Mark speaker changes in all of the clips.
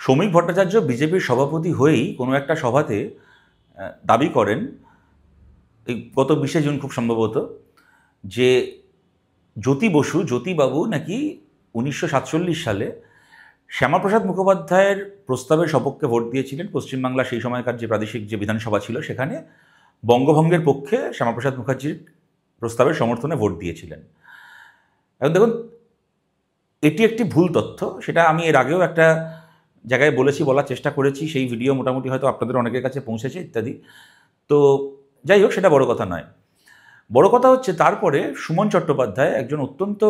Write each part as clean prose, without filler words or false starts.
Speaker 1: শ্রমিক ভট্টাচার্য বিজেপির সভাপতি হয়েই কোনো একটা সভাতে দাবি করেন, এই গত 20শে জুন খুব সম্ভবত, যে জ্যোতিবাবু নাকি 1947 সালে শ্যামাপ্রসাদ মুখোপাধ্যায়ের প্রস্তাবের সপক্ষে ভোট দিয়েছিলেন। পশ্চিমবাংলা সেই সময়কার যে প্রাদেশিক যে বিধানসভা ছিল সেখানে বঙ্গভঙ্গের পক্ষে শ্যামাপ্রসাদ মুখার্জির প্রস্তাবের সমর্থনে ভোট দিয়েছিলেন। এখন দেখুন, এটি একটি ভুল তথ্য। সেটা আমি এর আগেও একটা জায়গায় বলার চেষ্টা করেছি, সেই ভিডিও মোটামুটি হয়তো আপনাদের অনেকের কাছে পৌঁছেছে ইত্যাদি। তো যাই হোক, সেটা বড় কথা নয়। বড় কথা হচ্ছে তারপরে সুমন চট্টোপাধ্যায়, একজন অত্যন্ত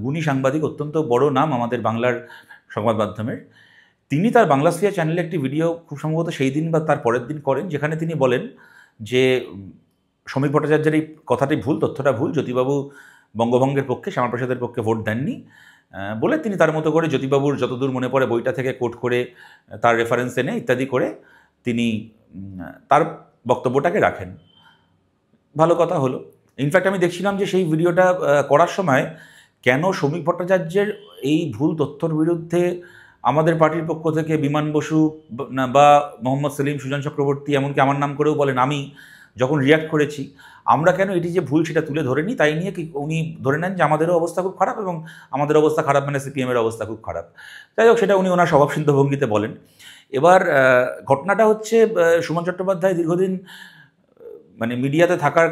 Speaker 1: গুণী সাংবাদিক, অত্যন্ত বড় নাম আমাদের বাংলার সংবাদ মাধ্যমের, তিনি তার বাংলা স্ফিয়ার চ্যানেলে একটি ভিডিও খুব সম্ভবত সেই দিন বা তার পরের দিন করেন, যেখানে তিনি বলেন যে শ্রমিক ভট্টাচার্যের এই কথাটি ভুল, তথ্যটা ভুল। জ্যোতিবাবু বঙ্গভঙ্গের পক্ষে, শ্যামাপ্রসাদের পক্ষে ভোট দেননি বলে তিনি তার মতো করে জ্যোতিবাবুর যতদূর মনে পড়ে বইটা থেকে কোট করে তার রেফারেন্স এনে ইত্যাদি করে তিনি তার বক্তব্যটাকে রাখেন। ভালো কথা হলো। ইনফ্যাক্ট আমি দেখছিলাম যে সেই ভিডিওটা করার সময় কেন শ্রমিক ভট্টাচার্যের এই ভুল তথ্যর বিরুদ্ধে আমাদের পার্টির পক্ষ থেকে বিমান বসু বা মোহাম্মদ সেলিম, সুজন চক্রবর্তী, এমনকি আমার নাম করেও বলেন, আমি যখন রিয়াক্ট করেছি, আমরা কেন এটি যে ভুল সেটা তুলে ধরেনি, তাই নিয়ে কি উনি ধরে নেন যে আমাদেরও অবস্থা খুব খারাপ, এবং আমাদের অবস্থা খারাপ মানে সিপিএমের অবস্থা খুব খারাপ। যাই হোক, সেটা উনি ওনার স্বভাবসিদ্ধ ভঙ্গিতে বলেন। এবার ঘটনাটা হচ্ছে, সুমন চট্টোপাধ্যায় দীর্ঘদিন মানে মিডিয়াতে থাকার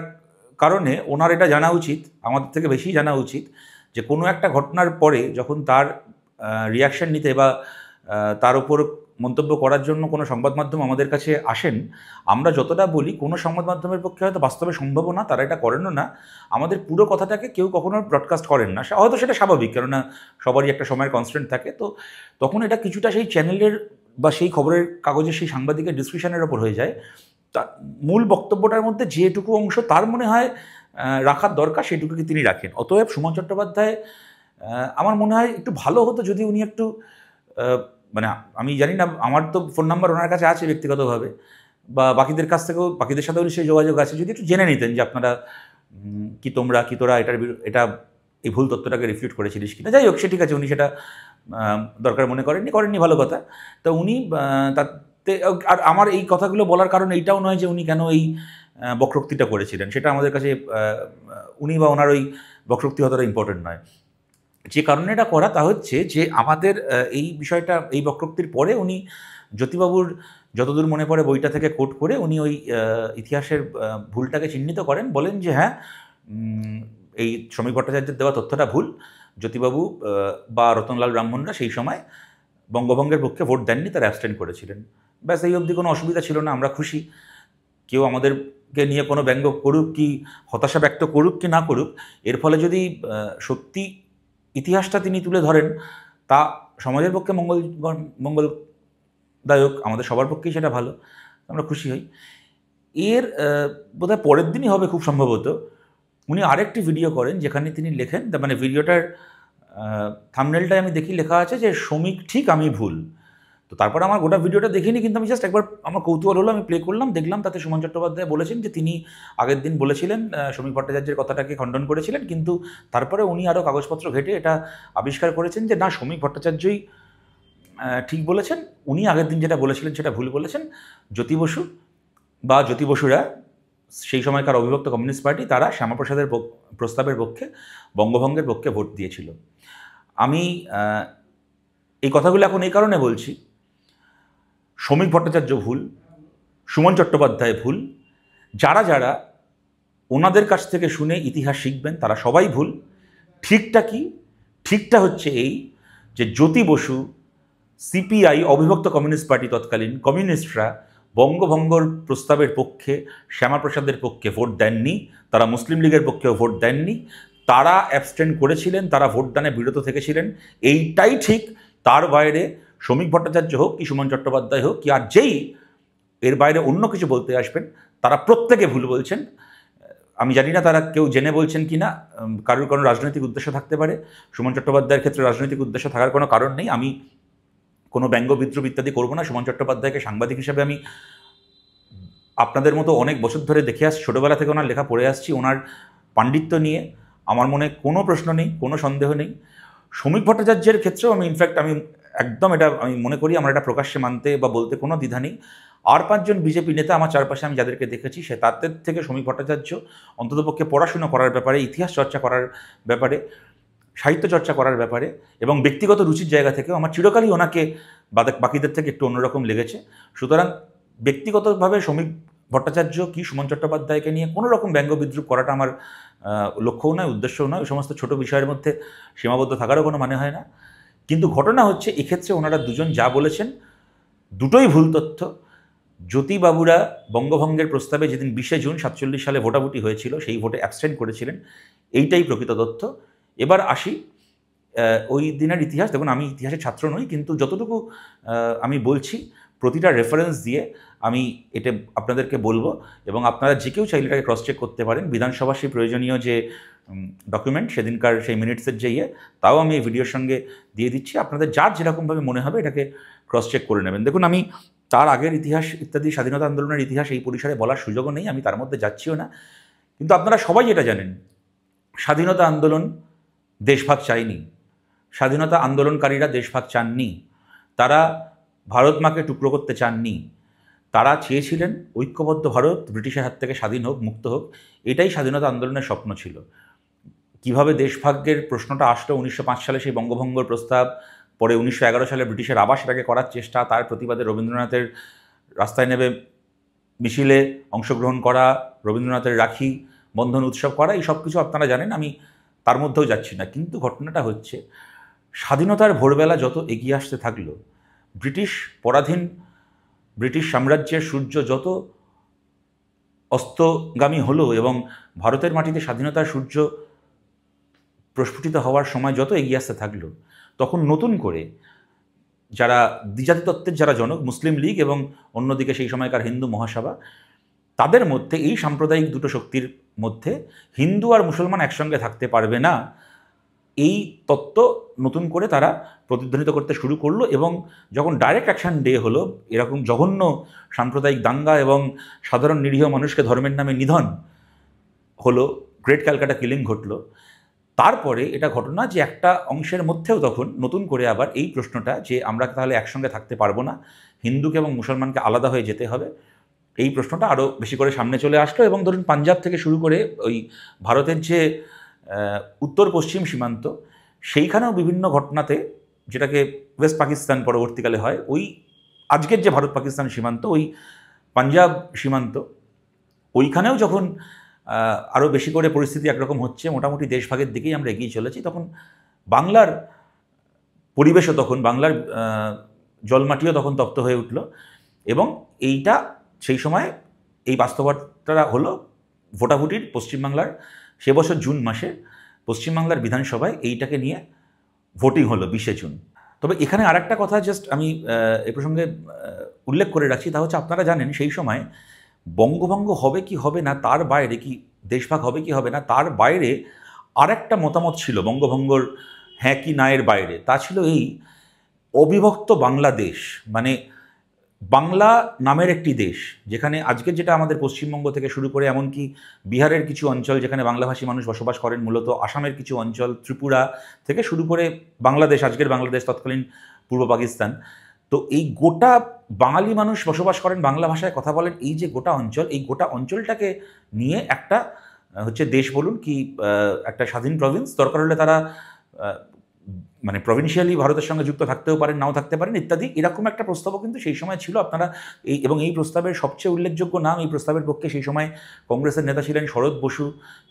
Speaker 1: কারণে ওনার এটা জানা উচিত, আমাদের থেকে বেশি জানা উচিত, যে কোনো একটা ঘটনার পরে যখন তার রিয়াকশন নিতে বা তার উপর মন্তব্য করার জন্য কোনো সংবাদ মাধ্যম আমাদের কাছে আসেন, আমরা যতটা বলি কোনো সংবাদ মাধ্যমের পক্ষে হয়তো বাস্তবে সম্ভব না, তারা এটা করেনও না, আমাদের পুরো কথাটাকে কেউ কখনো ব্রডকাস্ট করেন না। হয়তো সেটা স্বাভাবিক, কেননা সবারই একটা সময়ের কনস্ট্যান্ট থাকে। তো তখন এটা কিছুটা সেই চ্যানেলের বা সেই খবরের কাগজের সেই সাংবাদিকের ডিসক্রিপশনের ওপর হয়ে যায়। তার মূল বক্তব্যটার মধ্যে যেটুকু অংশ তার মনে হয় রাখার দরকার সেটুকুকে তিনি রাখেন। অতএব সুমন চট্টোপাধ্যায়, আমার মনে হয় একটু ভালো হতো যদি উনি একটু, মানে আমি জানি না, আমার তো ফোন নাম্বার ওনার কাছে আছে ব্যক্তিগতভাবে, বা বাকিদের কাছ থেকেও, বাকিদের সাথেও নিশ্চয়ই যোগাযোগ আছে, যদি একটু জেনে নিতেন যে আপনারা তোরা এটা এই ভুল তথ্যটাকে রিফিউট করেছিলিস কিনা। যাই হোক, সে ঠিক আছে, উনি সেটা দরকার মনে করেননি, ভালো কথা। তো উনি তাতে, আর আমার এই কথাগুলো বলার কারণ এইটাও নয় যে উনি কেন এই বক্রোক্তিটা করেছিলেন, সেটা আমাদের কাছে উনি বা ওনার ওই বক্রোক্তি হতটা ইম্পর্টেন্ট নয়। যে কারণে এটা করা তা হচ্ছে যে আমাদের এই বিষয়টা, এই বক্রোক্তির পরে উনি জ্যোতিবাবুর যতদূর মনে পড়ে বইটা থেকে কোট করে উনি ওই ইতিহাসের ভুলটাকে চিহ্নিত করেন, বলেন যে হ্যাঁ, এই শ্রমিক ভট্টাচার্যের দেওয়া তথ্যটা ভুল। জ্যোতিবাবু বা রতনলাল ব্রাহ্মণরা সেই সময় বঙ্গভঙ্গের পক্ষে ভোট দেননি, তারা অ্যাবস্টেন্ড করেছিলেন। ব্যাস, এই অবধি কোনো অসুবিধা ছিল না, আমরা খুশি। কেউ আমাদেরকে নিয়ে কোনো ব্যঙ্গ করুক কি হতাশা ব্যক্ত করুক কি না করুক, এর ফলে যদি সত্যি ইতিহাসটা তিনি তুলে ধরেন, তা সমাজের পক্ষে মঙ্গলদায়ক, আমাদের সবার পক্ষেই সেটা ভালো, আমরা খুশি হই। এর বোধহয় পরের দিনই হবে খুব সম্ভবত, উনি আরেকটি ভিডিও করেন যেখানে তিনি লেখেন, মানে ভিডিওটার থাম্বনেলটায় আমি দেখি লেখা আছে যে শ্রমিক ঠিক আমি ভুল। তো তারপর আমার গোটা ভিডিওটা দেখিনি, কিন্তু আমি জাস্ট একবার আমার কৌতূহল হলো, আমি প্লে করলাম, দেখলাম তাতে সুমন চট্টোপাধ্যায় বলেছেন যে তিনি আগের দিন বলেছিলেন, শ্রমিক ভট্টাচার্যের কথাটাকে খণ্ডন করেছিলেন, কিন্তু তারপরে উনি আরও কাগজপত্র ঘেটে এটা আবিষ্কার করেছেন যে না, শ্রমিক ভট্টাচার্যই ঠিক বলেছেন, উনি আগের দিন যেটা বলেছিলেন সেটা ভুল বলেছেন। জ্যোতি বসুরা, সেই সময়কার অবিভক্ত কমিউনিস্ট পার্টি, তারা শ্যামাপ্রসাদের প্রস্তাবের পক্ষে, বঙ্গভঙ্গের পক্ষে ভোট দিয়েছিল। আমি এই কথাগুলো এখন এই কারণে বলছি, শ্রমিক ভট্টাচার্য ভুল, সুমন চট্টোপাধ্যায় ভুল, যারা ওনাদের কাছ থেকে শুনে ইতিহাস শিখবেন তারা সবাই ভুল। ঠিকটা কি? ঠিকটা হচ্ছে এই যে জ্যোতি বসু, সিপিআই, অবিভক্ত কমিউনিস্ট পার্টি, তৎকালীন কমিউনিস্টরা বঙ্গভঙ্গর প্রস্তাবের পক্ষে, শ্যামাপ্রসাদের পক্ষে ভোট দেননি, তারা মুসলিম লীগের পক্ষেও ভোট দেননি, তারা অ্যাবস্টেন্ড করেছিলেন, তারা ভোটদানে বিরত থেকেছিলেন, এইটাই ঠিক। তার বাইরে শ্রমিক ভট্টাচার্য হোক কি সুমন চট্টোপাধ্যায় হোক কি আর যেই এর বাইরে অন্য কিছু বলতে আসবেন, তারা প্রত্যেকে ভুল বলছেন। আমি জানি না তারা কেউ জেনে বলছেন কি না, কারোর কোনো রাজনৈতিক উদ্দেশ্য থাকতে পারে। সুমন চট্টোপাধ্যায়ের ক্ষেত্রে রাজনৈতিক উদ্দেশ্য থাকার কোনো কারণ নেই। আমি কোনো ব্যঙ্গ বিদ্রুপ ইত্যাদি করবো না। সুমন চট্টোপাধ্যায়কে সাংবাদিক হিসেবে আমি আপনাদের মতো অনেক বছর ধরে দেখে আসছি, ছোটোবেলা থেকে ওনার লেখা পড়ে আসছি। ওনার পাণ্ডিত্য নিয়ে আমার মনে কোনো প্রশ্ন নেই, কোনো সন্দেহ নেই। শ্রমিক ভট্টাচার্যের ক্ষেত্রেও আমি একদম এটা আমি মনে করি আমার এটা প্রকাশ্যে মানতে বা বলতে কোনো দ্বিধা নেই। আর 5 জন বিজেপি নেতা আমার চারপাশে আমি যাদেরকে দেখেছি তাদের থেকে সমীর ভট্টাচার্য অন্ততপক্ষে পড়াশুনো করার ব্যাপারে, ইতিহাস চর্চা করার ব্যাপারে, সাহিত্য চর্চা করার ব্যাপারে এবং ব্যক্তিগত রুচির জায়গা থেকেও আমার চিরকালই ওনাকে বাকিদের থেকে একটু অন্যরকম লেগেছে। সুতরাং ব্যক্তিগতভাবে সমীর ভট্টাচার্য কি সুমন চট্টোপাধ্যায়কে নিয়ে কোনো রকম ব্যঙ্গ বিদ্রুপ করাটা আমার লক্ষ্যও নয়, উদ্দেশ্যও নয়। ওই সমস্ত ছোট বিষয়ের মধ্যে সীমাবদ্ধ থাকারও কোনো মানে হয় না। কিন্তু ঘটনা হচ্ছে এক্ষেত্রে ওনারা দুজন যা বলেছেন দুটোই ভুল তথ্য। জ্যোতিবাবুরা বঙ্গভঙ্গের প্রস্তাবে যেদিন 20শে জুন 47 সালে ভোটাভুটি হয়েছিল সেই ভোটে অ্যাবস্টেন্ট করেছিলেন, এইটাই প্রকৃত তথ্য। এবার আসি ওই দিনের ইতিহাস। দেখুন, আমি ইতিহাসের ছাত্র নই, কিন্তু যতটুকু আমি বলছি প্রতিটা রেফারেন্স দিয়ে আমি এটা আপনাদেরকে বলবো এবং আপনারা যে কেউ চাইলে এটাকে ক্রস চেক করতে পারেন। বিধানসভার সেই প্রয়োজনীয় যে ডকুমেন্ট সেদিনকার সেই মিনিটসের যে তাও আমি এই ভিডিওর সঙ্গে দিয়ে দিচ্ছি। আপনাদের যার যেরকমভাবে মনে হবে এটাকে ক্রস চেক করে নেবেন। দেখুন, আমি তার আগের ইতিহাস ইত্যাদি স্বাধীনতা আন্দোলনের ইতিহাস এই পরিসরে বলার সুযোগও নেই, আমি তার মধ্যে যাচ্ছিও না। কিন্তু আপনারা সবাই এটা জানেন, স্বাধীনতা আন্দোলন দেশভাগ চায়নি, স্বাধীনতা আন্দোলনকারীরা দেশভাগ চাননি, তারা ভারত মাকে টুকরো করতে চাননি, তারা চেয়েছিলেন ঐক্যবদ্ধ ভারত ব্রিটিশের হাত থেকে স্বাধীন হোক, মুক্ত হোক। এটাই স্বাধীনতা আন্দোলনের স্বপ্ন ছিল। কিভাবে দেশভাগের প্রশ্নটা আসলো 1905 সালে সেই বঙ্গভঙ্গর প্রস্তাব, পরে 1911 সালে ব্রিটিশের আবার সেটাকে করার চেষ্টা, তার প্রতিবাদে রবীন্দ্রনাথের রাস্তায় নেমে মিছিলে অংশগ্রহণ করা, রবীন্দ্রনাথের রাখি বন্ধন উৎসব করা, এই সব কিছু আপনারা জানেন, আমি তার মধ্যেও যাচ্ছি না। কিন্তু ঘটনাটা হচ্ছে স্বাধীনতার ভোরবেলা যত এগিয়ে আসতে থাকলো, ব্রিটিশ পরাধীন ব্রিটিশ সাম্রাজ্যের সূর্য যত অস্তগামী হলো এবং ভারতের মাটিতে স্বাধীনতার সূর্য প্রস্ফুটিত হওয়ার সময় যত এগিয়ে আসতে থাকলো, তখন নতুন করে যারা দ্বিজাতি তত্ত্বের যারা জনক, মুসলিম লীগ এবং অন্যদিকে সেই সময়কার হিন্দু মহাসভা, তাদের মধ্যে এই সাম্প্রদায়িক দুটো শক্তির মধ্যে হিন্দু আর মুসলমান একসঙ্গে থাকতে পারবে না, এই তত্ত্ব নতুন করে তারা প্রতিধ্বনিত করতে শুরু করলো। এবং যখন ডাইরেক্ট অ্যাকশন ডে হলো, এরকম জঘন্য সাম্প্রদায়িক দাঙ্গা এবং সাধারণ নিরীহ মানুষকে ধর্মের নামে নিধন হলো, গ্রেট ক্যালকাটা কিলিং ঘটলো, তারপরে এটা ঘটনা যে একটা অংশের মধ্যেও তখন নতুন করে আবার এই প্রশ্নটা যে আমরা তাহলে একসঙ্গে থাকতে পারবো না, হিন্দুকে এবং মুসলমানকে আলাদা হয়ে যেতে হবে, এই প্রশ্নটা আরও বেশি করে সামনে চলে আসলো। এবং ধরুন পাঞ্জাব থেকে শুরু করে ওই ভারতের যে উত্তর পশ্চিম সীমান্ত, সেইখানেও বিভিন্ন ঘটনাতে, যেটাকে ওয়েস্ট পাকিস্তান পরবর্তীকালে হয়, ওই আজকের যে ভারত পাকিস্তান সীমান্ত, ওই পাঞ্জাব সীমান্ত, ওইখানেও যখন আরও বেশি করে পরিস্থিতি একরকম হচ্ছে, মোটামুটি দেশভাগের দিকেই আমরা এগিয়ে চলেছি, তখন বাংলার পরিবেশও, তখন বাংলার জলমাটিও তখন তপ্ত হয়ে উঠল। এবং এইটা সেই সময় এই বাস্তবতা হলো ভোটাভুটির পশ্চিমবাংলার সে বছর জুন মাসে পশ্চিমবাংলার বিধানসভায় এইটাকে নিয়ে ভোটিং হলো 20শে জুন। তবে এখানে আর একটা কথা জাস্ট আমি এ প্রসঙ্গে উল্লেখ করে রাখছি, তা হচ্ছে আপনারা জানেন সেই সময় বঙ্গভঙ্গ হবে কি হবে না তার বাইরে, কি দেশভাগ হবে কি হবে না তার বাইরে আর একটা মতামত ছিল বঙ্গভঙ্গর হ্যাঁ কি না এর বাইরে। তা ছিল এই অবিভক্ত বাংলাদেশ, মানে বাংলা নামের একটি দেশ, যেখানে আজকের যেটা আমাদের পশ্চিমবঙ্গ থেকে শুরু করে এমনকি বিহারের কিছু অঞ্চল যেখানে বাংলাভাষী মানুষ বসবাস করেন, মূলত আসামের কিছু অঞ্চল, ত্রিপুরা থেকে শুরু করে বাংলাদেশ, আজকের বাংলাদেশ, তৎকালীন পূর্ব পাকিস্তান, তো এই গোটা বাঙালি মানুষ বসবাস করেন, বাংলা ভাষায় কথা বলেন, এই যে গোটা অঞ্চল, এই গোটা অঞ্চলটাকে নিয়ে একটা হচ্ছে দেশ বলুন কি একটা স্বাধীন প্রভিন্স, দরকার হলে তারা মানে প্রভিন্সিয়ালি ভারতের সঙ্গে যুক্ত থাকতেও পারেন, নাও থাকতে পারেন ইত্যাদি, এরকম একটা প্রস্তাবও কিন্তু সেই সময় ছিল। আপনারা এবং এই প্রস্তাবের সবচেয়ে উল্লেখযোগ্য নাম, এই প্রস্তাবের পক্ষে সেই সময় কংগ্রেসের নেতা ছিলেন শরৎ বসু,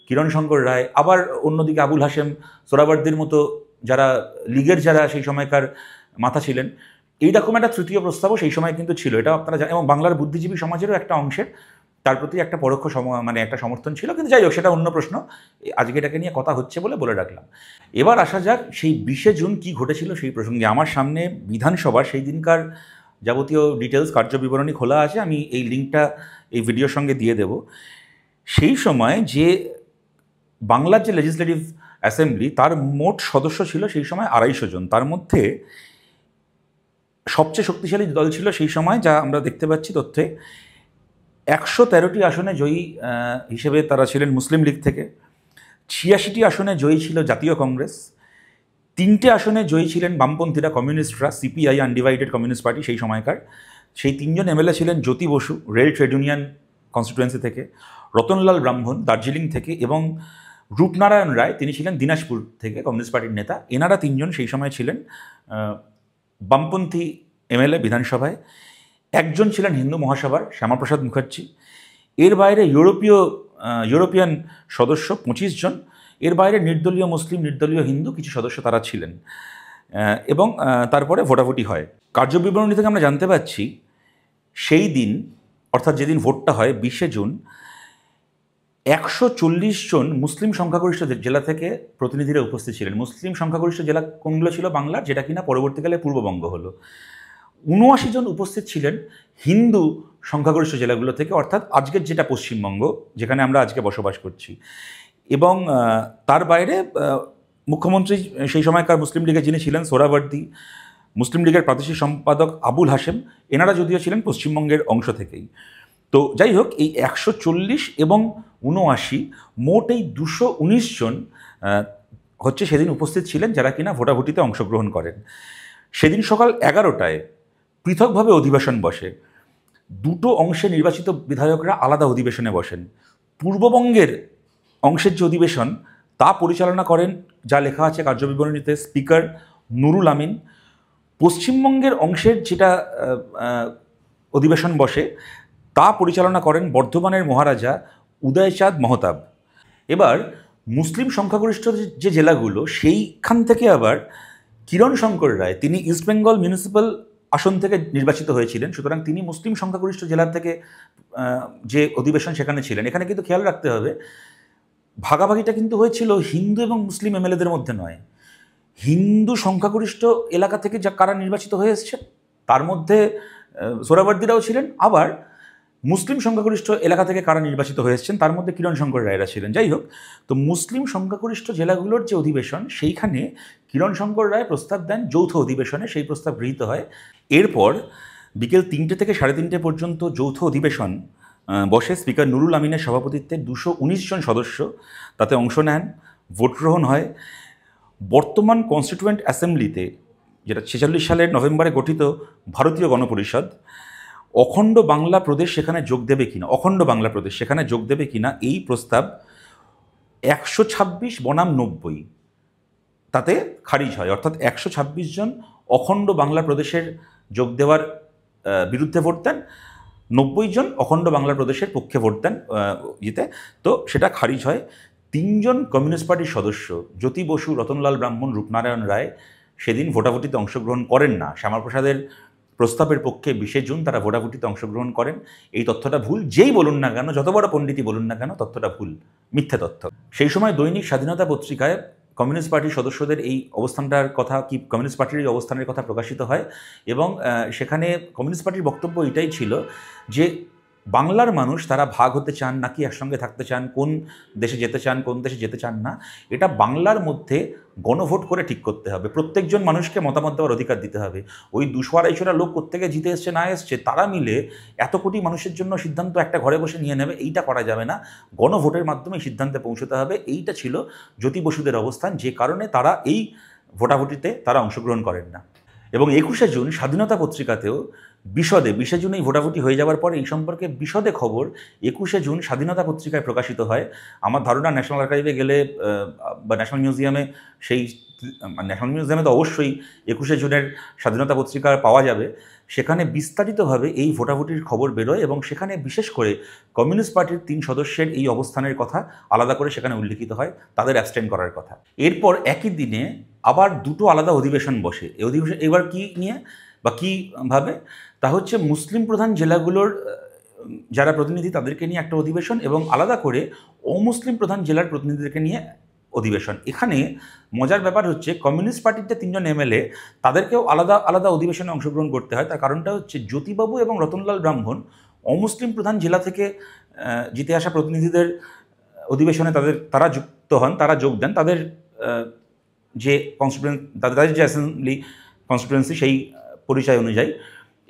Speaker 1: কিরণ শঙ্কর রায়, আবার অন্যদিকে আবুল হাশেম সোহরাওয়ার্দীর মতো যারা লীগের যারা সেই সময়কার মাথা ছিলেন, এইরকম একটা তৃতীয় প্রস্তাবও সেই সময় কিন্তু ছিল, এটা আপনারা জানেন। এবং বাংলার বুদ্ধিজীবী সমাজেরও একটা অংশের তার প্রতি একটা পরোক্ষ মানে একটা সমর্থন ছিল, কিন্তু যাই হোক সেটা অন্য প্রশ্ন, আজকে এটাকে নিয়ে কথা হচ্ছে বলে রাখলাম। এবার আসা যাক সেই 20শে জুন কী ঘটেছিল সেই প্রসঙ্গে। আমার সামনে বিধানসভা সেই দিনকার যাবতীয় ডিটেলস, কার্যবিবরণী খোলা আছে, আমি এই লিঙ্কটা এই ভিডিওর সঙ্গে দিয়ে দেব। সেই সময় যে বাংলার যে লেজিসলেটিভ অ্যাসেম্বলি, তার মোট সদস্য ছিল সেই সময় 250 জন। তার মধ্যে সবচেয়ে শক্তিশালী দল ছিল সেই সময়, যা আমরা দেখতে পাচ্ছি তথ্যে, 113টি আসনে জয়ী হিসেবে তারা ছিলেন মুসলিম লীগ থেকে, 86টি আসনে জয়ী ছিল জাতীয় কংগ্রেস, 3টে আসনে জয়ী ছিলেন বামপন্থীরা, কমিউনিস্টরা, সিপিআই আনডিভাইডেড কমিউনিস্ট পার্টি সেই সময়কার। সেই 3জন এমএলএ ছিলেন Jyoti Basu rail trade union constituency থেকে, রতনলাল ব্রাহ্মণ দার্জিলিং থেকে, এবং রূপনারায়ণ রায় তিনি ছিলেন দিনাজপুর থেকে কমিউনিস্ট পার্টির নেতা। এনারা 3জন সেই সময় ছিলেন বামপন্থী এমএলএ বিধানসভায়। একজন ছিলেন হিন্দু মহাসভার শ্যামাপ্রসাদ মুখার্জি। এর বাইরে ইউরোপিয়ান সদস্য 25 জন। এর বাইরে নির্দলীয় মুসলিম, নির্দলীয় হিন্দু কিছু সদস্য তারা ছিলেন। এবং তারপরে ভোটাভুটি হয়। কার্যবিবরণী থেকে আমরা জানতে পারছি সেই দিন, অর্থাৎ যেদিন ভোটটা হয় 20শে জুন, 140 জন মুসলিম সংখ্যাগরিষ্ঠ জেলা থেকে প্রতিনিধিরা উপস্থিত ছিলেন। মুসলিম সংখ্যাগরিষ্ঠ জেলা কোনগুলো ছিল বাংলার, যেটা কিনা পরবর্তীকালে পূর্ববঙ্গ হলো। 79 জন উপস্থিত ছিলেন হিন্দু সংখ্যাগরিষ্ঠ জেলাগুলো থেকে, অর্থাৎ আজকের যেটা পশ্চিমবঙ্গ, যেখানে আমরা আজকে বসবাস করছি। এবং তার বাইরে মুখ্যমন্ত্রী সেই সময়কার মুসলিম লীগের যিনি ছিলেন সোহরাওয়ার্দী, মুসলিম লীগের প্রাদেশিক সম্পাদক আবুল হাশেম, এনারা যদিও ছিলেন পশ্চিমবঙ্গের অংশ থেকেই। তো যাই হোক, এই 140 এবং 79 মোট এই 219 জন হচ্ছে সেদিন উপস্থিত ছিলেন, যারা কিনা ভোটাভুটিতে অংশগ্রহণ করেন। সেদিন সকাল 11টায় পৃথকভাবে অধিবেশন বসে। দুটো অংশে নির্বাচিত বিধায়করা আলাদা অধিবেশনে বসেন। পূর্ববঙ্গের অংশের যে অধিবেশন তা পরিচালনা করেন, যা লেখা আছে কার্যবিবরণীতে, স্পিকার নুরুল আমিন। পশ্চিমবঙ্গের অংশের যেটা অধিবেশন বসে তা পরিচালনা করেন বর্ধমানের মহারাজা উদয়চাঁদ মহতাব। এবার মুসলিম সংখ্যাগরিষ্ঠ যে জেলাগুলো, সেইখান থেকে আবার কিরণ শঙ্কর রায়, তিনি ইস্টবেঙ্গল মিউনিসিপ্যাল আসন থেকে নির্বাচিত হয়েছিলেন। সুতরাং তিনি মুসলিম সংখ্যাগরিষ্ঠ জেলার থেকে যে অধিবেশন সেখানে ছিলেন। এখানে কিন্তু খেয়াল রাখতে হবে, ভাগাভাগিটা কিন্তু হয়েছিল হিন্দু এবং মুসলিম এমএলএদের মধ্যে নয়। হিন্দু সংখ্যাগরিষ্ঠ এলাকা থেকে যা কারা নির্বাচিত হয়ে এসছে তার মধ্যে সোহরাওয়ার্দীরাও ছিলেন, আবার মুসলিম সংখ্যাগরিষ্ঠ এলাকা থেকে কারা নির্বাচিত হয়ে এসছেন তার মধ্যে কিরণ শঙ্কর রায়রা ছিলেন। যাই হোক, তো মুসলিম সংখ্যাগরিষ্ঠ জেলাগুলোর যে অধিবেশন, সেইখানে কিরণ শঙ্কর রায় প্রস্তাব দেন যৌথ অধিবেশনে, সেই প্রস্তাব গৃহীত হয়। এরপর বিকেল 3টে থেকে 3:30 পর্যন্ত যৌথ অধিবেশন বসে। স্পিকার নুরুল আমিনের সভাপতিত্বে 219 জন সদস্য তাতে অংশ নেন, ভোট গ্রহণ হয়। বর্তমান কনস্টিটিউয়েন্ট অ্যাসেম্বলিতে, যেটা 46 সালের নভেম্বরে গঠিত ভারতীয় গণপরিষদ, অখণ্ড বাংলা প্রদেশ সেখানে যোগ দেবে কিনা, অখণ্ড বাংলা প্রদেশ সেখানে যোগ দেবে কিনা, এই প্রস্তাব 126 বনাম 90 তাতে খারিজ হয়। অর্থাৎ 126 জন অখণ্ড বাংলা প্রদেশের যোগ দেওয়ার বিরুদ্ধে ভোট দেন, 90 জন অখণ্ড বাংলা প্রদেশের পক্ষে ভোট দেন ইয়েতে। তো সেটা খারিজ হয়। 3 জন কমিউনিস্ট পার্টির সদস্য জ্যোতি বসু, রতনলাল ব্রাহ্মণ, রূপনারায়ণ রায় সেদিন ভোটাভুটিতে অংশগ্রহণ করেন না। শ্যামাপ্রসাদের প্রস্তাবের পক্ষে 20শে জুন তারা ভোটাভুটিতে অংশগ্রহণ করেন। এই তথ্যটা ভুল, যেই বলুন না কেন, যত বড় পণ্ডিতই বলুন না কেন, তথ্যটা ভুল, মিথ্যে তথ্য। সেই সময় দৈনিক স্বাধীনতা পত্রিকায় কমিউনিস্ট পার্টির সদস্যদের এই অবস্থানটার কথা, কি কমিউনিস্ট পার্টির এই অবস্থানের কথা প্রকাশিত হয়। এবং সেখানে কমিউনিস্ট পার্টির বক্তব্য এটাই ছিল যে বাংলার মানুষ তারা ভাগ হতে চান নাকি একসঙ্গে থাকতে চান, কোন দেশে যেতে চান, কোন দেশে যেতে চান না, এটা বাংলার মধ্যে গণভোট করে ঠিক করতে হবে। প্রত্যেকজন মানুষকে মতামত দেওয়ার অধিকার দিতে হবে। ওই 200-250 লোক কোত্থেকে জিতে এসছে না এসছে তারা মিলে এত কোটি মানুষের জন্য সিদ্ধান্ত একটা ঘরে বসে নিয়ে নেবে, এইটা করা যাবে না। গণভোটের মাধ্যমে সিদ্ধান্তে পৌঁছতে হবে। এইটা ছিল জ্যোতি বসুদের অবস্থান, যে কারণে তারা এই ভোটাভুটিতে তারা অংশগ্রহণ করেন না। এবং 21শে জুন স্বাধীনতা পত্রিকাতেও বিশদে, 20শে জুন এই ভোটাভুটি হয়ে যাওয়ার পরে এই সম্পর্কে বিশদে খবর 21শে জুন স্বাধীনতা পত্রিকায় প্রকাশিত হয়। আমার ধারণা ন্যাশনাল আর্কাইভে গেলে বা ন্যাশনাল মিউজিয়ামে, সেই ন্যাশনাল মিউজিয়ামে তো অবশ্যই 21শে জুনের স্বাধীনতা পত্রিকা পাওয়া যাবে। সেখানে বিস্তারিতভাবে এই ভোটাভুটির খবর বেরোয় এবং সেখানে বিশেষ করে কমিউনিস্ট পার্টির 3 সদস্যের এই অবস্থানের কথা আলাদা করে সেখানে উল্লিখিত হয়, তাদের অ্যাবস্টেন করার কথা। এরপর একই দিনে আবার দুটো আলাদা অধিবেশন বসে। এই অধিবেশন এবার কী নিয়ে বা কীভাবে, তা হচ্ছে মুসলিম প্রধান জেলাগুলোর যারা প্রতিনিধি তাদেরকে নিয়ে একটা অধিবেশন, এবং আলাদা করে অমুসলিম প্রধান জেলার প্রতিনিধিদেরকে নিয়ে অধিবেশন। এখানে মজার ব্যাপার হচ্ছে কমিউনিস্ট পার্টির যে 3 জন এমএলএ তাদেরকেও আলাদা আলাদা অধিবেশনে অংশগ্রহণ করতে হয়। তার কারণটা হচ্ছে জ্যোতিবাবু এবং রতনলাল ব্রাহ্মণ অমুসলিম প্রধান জেলা থেকে জিতে আসা প্রতিনিধিদের অধিবেশনে তারা যুক্ত হন, তারা যোগ দেন তাদের যে তাদের যে অ্যাসেম্বলি কনস্টিটুয়েন্সি সেই পরিচয় অনুযায়ী।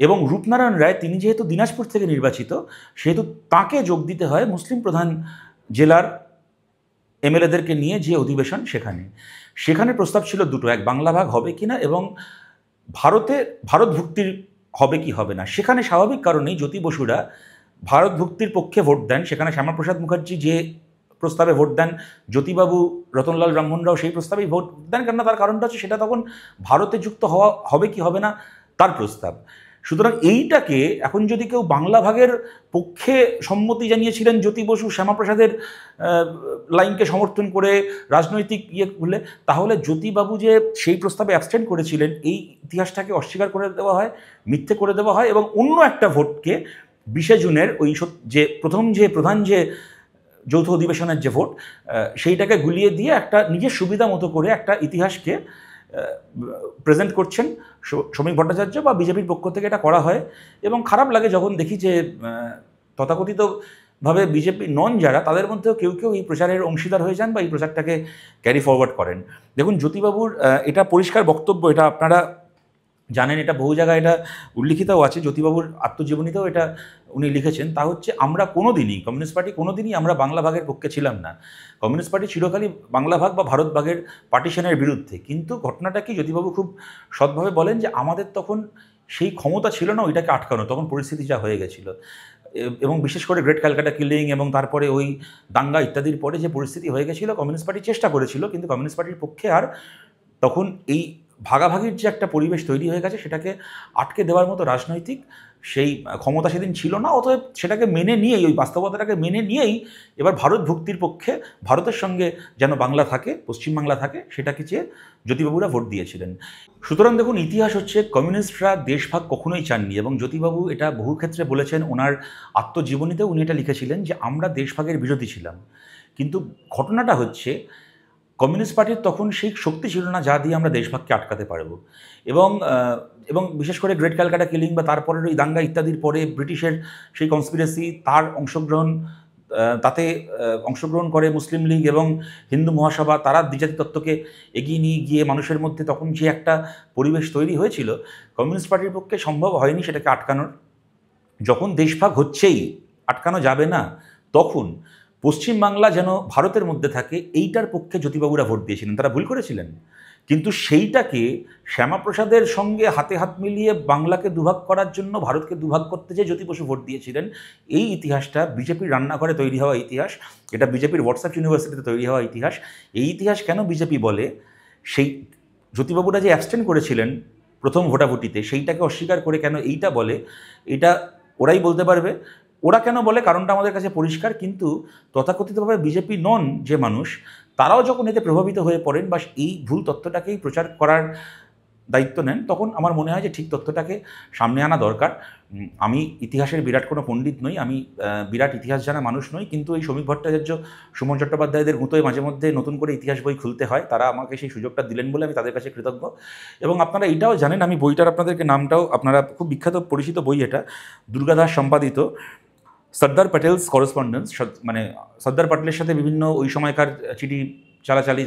Speaker 1: এবং রূপনারায়ণ রায় তিনি যেহেতু দিনাজপুর থেকে নির্বাচিত, সেহেতু তাকে যোগ দিতে হয় মুসলিম প্রধান জেলার এমএলএদেরকে নিয়ে যে অধিবেশন সেখানে প্রস্তাব ছিল দুটো, এক বাংলা ভাগ হবে কিনা এবং ভারত ভুক্তির হবে কি হবে না। সেখানে স্বাভাবিক কারণেই জ্যোতি বসুরা ভারত ভুক্তির পক্ষে ভোট দেন। সেখানে শ্যামাপ্রসাদ মুখার্জি যে প্রস্তাবে ভোট দেন, জ্যোতিবাবু রতনলাল ব্রাহ্মণরাও সেই প্রস্তাবেই ভোট দেন, কেননা তার কারণটা হচ্ছে সেটা তখন ভারতে যুক্ত হওয়া হবে কি হবে না তার প্রস্তাব। সুতরাং এইটাকে এখন যদি কেউ বাংলা ভাগের পক্ষে সম্মতি জানিয়েছিলেন জ্যোতি বসু শ্যামাপ্রসাদের লাইনকে সমর্থন করে রাজনৈতিক বলে, তাহলে জ্যোতিবাবু যে সেই প্রস্তাবে অ্যাবস্টেন্ড করেছিলেন এই ইতিহাসটাকে অস্বীকার করে দেওয়া হয়, মিথ্যে করে দেওয়া হয় এবং অন্য একটা ভোটকে 20শে জুনের ওই যে প্রধান যে যৌথ অধিবেশনের যে ভোট সেইটাকে গুলিয়ে দিয়ে একটা নিজের সুবিধা মতো করে একটা ইতিহাসকে প্রেজেন্ট করছেন শ্রমিক ভট্টাচার্য বা বিজেপির পক্ষ থেকে এটা করা হয়। এবং খারাপ লাগে যখন দেখি যে তথাকথিতভাবে বিজেপি নন যারা, তাদের মধ্যেও কেউ কেউ এই প্রচারের অংশীদার হয়ে যান বা এই প্রচারটাকে ক্যারি ফরওয়ার্ড করেন। দেখুন, জ্যোতিবাবুর এটা পরিষ্কার বক্তব্য, এটা আপনারা জানেন, এটা বহু জায়গায় এটা উল্লিখিতও আছে, জ্যোতিবাবুর আত্মজীবনীতেও এটা উনি লিখেছেন। তা হচ্ছে আমরা কোনোদিনই, কমিউনিস্ট পার্টি কোনোদিনই আমরা বাংলা ভাগের পক্ষে ছিলাম না। কমিউনিস্ট পার্টি চিরকালই বাংলা ভাগ বা ভারত ভাগের পার্টিশনের বিরুদ্ধে। কিন্তু ঘটনাটা কি, জ্যোতিবাবু খুব সৎভাবে বলেন যে আমাদের তখন সেই ক্ষমতা ছিল না ওইটাকে আটকানো, তখন পরিস্থিতি যা হয়ে গেছিল। এবং বিশেষ করে গ্রেট ক্যালকাটা কিলিং এবং তারপরে ওই দাঙ্গা ইত্যাদির পরে যে পরিস্থিতি হয়ে গেছিলো, কমিউনিস্ট পার্টি চেষ্টা করেছিল, কিন্তু কমিউনিস্ট পার্টির পক্ষে আর তখন এই ভাগাভাগির যে একটা পরিবেশ তৈরি হয়ে গেছে সেটাকে আটকে দেওয়ার মতো রাজনৈতিক সেই ক্ষমতা সেদিন ছিল না। অতএব সেটাকে মেনে নিয়েই, ওই বাস্তবতাটাকে মেনে নিয়েই এবার ভারত ভুক্তির পক্ষে, ভারতের সঙ্গে যেন বাংলা থাকে, পশ্চিমবাংলা থাকে, সেটাকে চেয়ে জ্যোতিবাবুরা ভোট দিয়েছিলেন। সুতরাং দেখুন, ইতিহাস হচ্ছে কমিউনিস্টরা দেশভাগ কখনোই চাননি এবং জ্যোতিবাবু এটা বহু ক্ষেত্রে বলেছেন। ওনার আত্মজীবনীতেও উনি এটা লিখেছিলেন যে আমরা দেশভাগের বিরোধী ছিলাম। কিন্তু ঘটনাটা হচ্ছে কমিউনিস্ট পার্টির তখন সেই শক্তি ছিল না যা দিয়ে আমরা দেশভাগকে আটকাতে পারবো। এবং বিশেষ করে গ্রেট ক্যালকাটা কিলিং বা তারপরের ওই দাঙ্গা ইত্যাদির পরে ব্রিটিশের সেই কনস্পিরেসি, তাতে অংশগ্রহণ করে মুসলিম লীগ এবং হিন্দু মহাসভা, তারা দ্বিজাতি তত্ত্বকে এগিয়ে নিয়ে গিয়ে মানুষের মধ্যে তখন যে একটা পরিবেশ তৈরি হয়েছিল, কমিউনিস্ট পার্টির পক্ষে সম্ভব হয়নি সেটাকে আটকানোর। যখন দেশভাগ হচ্ছেই, আটকানো যাবে না, তখন পশ্চিমবাংলা যেন ভারতের মধ্যে থাকে এইটার পক্ষে জ্যোতিবাবুরা ভোট দিয়েছিলেন। তারা ভুল করেছিলেন, কিন্তু সেইটাকে শ্যামাপ্রসাদের সঙ্গে হাতে হাত মিলিয়ে বাংলাকে দুভাগ করার জন্য, ভারতকে দুভাগ করতে যে জ্যোতি বসু ভোট দিয়েছিলেন, এই ইতিহাসটা বিজেপির রান্নাঘরে তৈরি হওয়া ইতিহাস, এটা বিজেপির হোয়াটসঅ্যাপ ইউনিভার্সিটিতে তৈরি হওয়া ইতিহাস। এই ইতিহাস কেন বিজেপি বলে, সেই জ্যোতিবাবুরা যে অ্যাবস্টেন্ড করেছিলেন প্রথম ভোটাভুটিতে, সেইটাকে অস্বীকার করে কেন এইটা বলে, এটা ওরাই বলতে পারবে। ওরা কেন বলে কারণটা আমাদের কাছে পরিষ্কার, কিন্তু তথাকথিতভাবে বিজেপি নন যে মানুষ, তারাও যখন এতে প্রভাবিত হয়ে পড়েন বা এই ভুল তথ্যটাকেই প্রচার করার দায়িত্ব নেন, তখন আমার মনে হয় যে ঠিক তথ্যটাকে সামনে আনা দরকার। আমি ইতিহাসের বিরাট কোনো পণ্ডিত নই, আমি বিরাট ইতিহাস জানা মানুষ নই, কিন্তু এই শ্রমিক ভট্টাচার্য, সুমন চট্টোপাধ্যায়দের গুঁতোয় মাঝে মধ্যে নতুন করে ইতিহাস বই খুলতে হয়। তারা আমাকে সেই সুযোগটা দিলেন বলে আমি তাদের কাছে কৃতজ্ঞ। এবং আপনারা এটাও জানেন, আমি বইটার আপনাদেরকে নামটাও, আপনারা খুব বিখ্যাত পরিচিত বই এটা, দুর্গা দাস সম্পাদিত সর্দার প্যাটেলস করেসপন্ডেন্স, মানে সর্দার প্যাটেলের সাথে বিভিন্ন ওই সময়কার চিঠি চালাচালি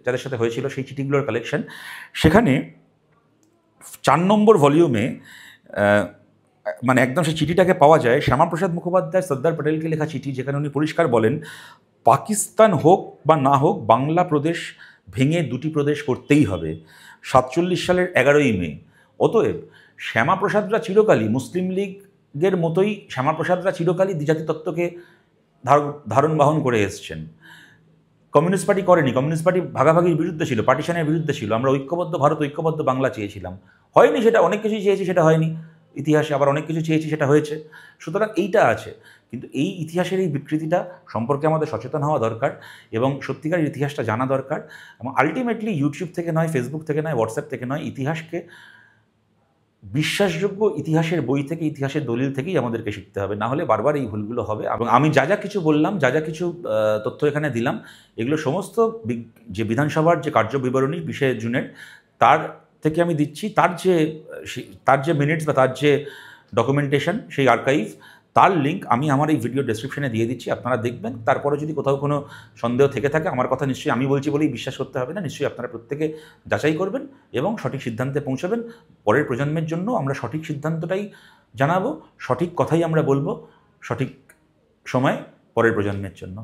Speaker 1: যাদের সাথে হয়েছিল সেই চিঠিগুলোর কালেকশন। সেখানে 4 নম্বর ভলিউমে মানে একদম সেই চিঠিটাকে পাওয়া যায়, শ্যামাপ্রসাদ মুখোপাধ্যায় সর্দার প্যাটেলকে লেখা চিঠি, যেখানে উনি পরিষ্কার বলেন পাকিস্তান হোক বা না হোক বাংলা প্রদেশ ভেঙে 2টি প্রদেশ করতেই হবে, 47 সালের 11ই মে। অতএব শ্যামাপ্রসাদরা চিরকালই মুসলিম লীগের মতোই, শ্যামাপ্রসাদরা চিরকালই দ্বিজাতি তত্ত্বকে ধারণ বাহন করে এসছেন। কমিউনিস্ট পার্টি করেনি, কমিউনিস্ট পার্টি ভাগাভাগির বিরুদ্ধে ছিল, পার্টিশনের বিরুদ্ধে ছিল। আমরা ঐক্যবদ্ধ ভারত, ঐক্যবদ্ধ বাংলা চেয়েছিলাম, হয়নি সেটা। অনেক কিছুই চেয়েছি, সেটা হয়নি। ইতিহাসে আবার অনেক কিছু চেয়েছি, সেটা হয়েছে। সুতরাং এইটা আছে, কিন্তু এই ইতিহাসের এই বিকৃতিটা সম্পর্কে আমাদের সচেতন হওয়া দরকার এবং সত্যিকারের ইতিহাসটা জানা দরকার। এবং আলটিমেটলি ইউটিউব থেকে নয়, ফেসবুক থেকে নয়, হোয়াটসঅ্যাপ থেকে নয়, ইতিহাসকে বিশ্বাসযোগ্য ইতিহাসের বই থেকে, ইতিহাসের দলিল থেকেই আমাদেরকে শিখতে হবে, না হলে বারবার এই ভুলগুলো হবে। এবং আমি যা যা কিছু বললাম, যা যা কিছু তথ্য এখানে দিলাম, এগুলো সমস্ত যে বিধানসভার যে কার্যবিবরণী 20শে জুনের, তার থেকে আমি দিচ্ছি। তার যে মিনিটস বা তার যে ডকুমেন্টেশন, সেই আর্কাইভ, তার লিঙ্ক আমি আমার এই ভিডিও ডেসক্রিপশনে দিয়ে দিচ্ছি, আপনারা দেখবেন। তারপরে যদি কোথাও কোনো সন্দেহ থেকে থাকে, আমার কথা নিশ্চয়ই আমি বলছি বলেই বিশ্বাস করতে হবে না, নিশ্চয়ই আপনারা প্রত্যেকে যাচাই করবেন এবং সঠিক সিদ্ধান্তে পৌঁছাবেন। পরের প্রজন্মের জন্য আমরা সঠিক সিদ্ধান্তটাই জানাবো, সঠিক কথাই আমরা বলবো, সঠিক সময় পরের প্রজন্মের জন্য।